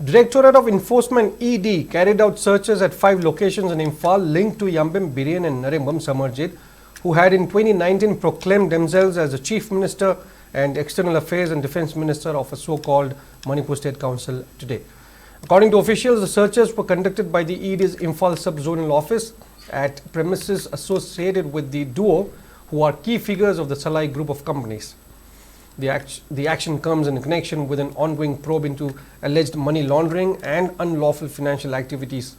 Directorate of Enforcement (ED) carried out searches at 5 locations in Imphal linked to Yambem, Biren and Samarjit, who had in 2019 proclaimed themselves as the Chief Minister and External Affairs and Defence Minister of a so-called Manipur State Council today. According to officials, the searches were conducted by the ED's Imphal Sub-Zonal Office at premises associated with the duo, who are key figures of the Salai group of companies. The action comes in connection with an ongoing probe into alleged money laundering and unlawful financial activities.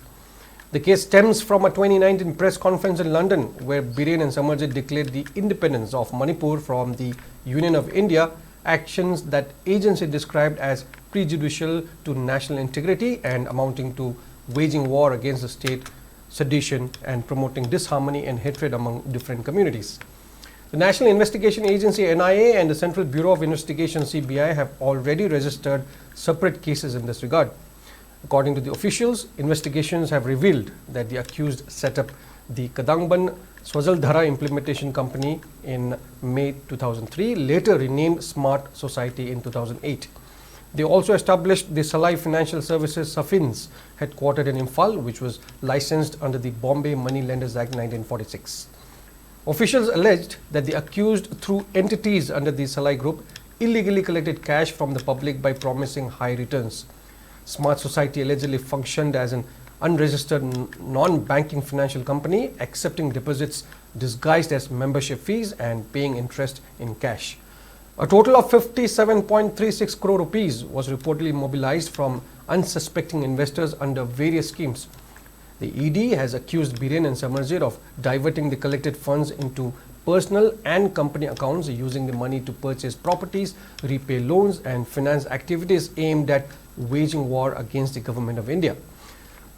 The case stems from a 2019 press conference in London, where Biren and Samarjit declared the independence of Manipur from the Union of India, actions that agency described as prejudicial to national integrity and amounting to waging war against the state, sedition and promoting disharmony and hatred among different communities. The National Investigation Agency (NIA) and the Central Bureau of Investigation (CBI) have already registered separate cases in this regard. According to the officials, investigations have revealed that the accused set up the Kadangban Swazaldhara Implementation Company in May 2003, later renamed Smart Society in 2008. They also established the Salai Financial Services Safins, headquartered in Imphal, which was licensed under the Bombay Money Lenders Act 1946. Officials alleged that the accused, through entities under the Salai group, illegally collected cash from the public by promising high returns. Smart Society allegedly functioned as an unregistered non-banking financial company, accepting deposits disguised as membership fees and paying interest in cash. A total of 57.36 crore rupees was reportedly mobilized from unsuspecting investors under various schemes. The ED has accused Biren and Samarjit of diverting the collected funds into personal and company accounts, using the money to purchase properties, repay loans and finance activities aimed at waging war against the government of India.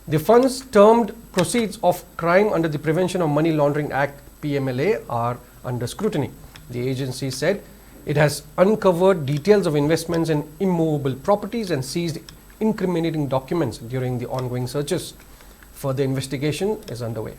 The funds, termed proceeds of crime under the Prevention of Money Laundering Act (PMLA), are under scrutiny. The agency said it has uncovered details of investments in immovable properties and seized incriminating documents during the ongoing searches. Further investigation is underway.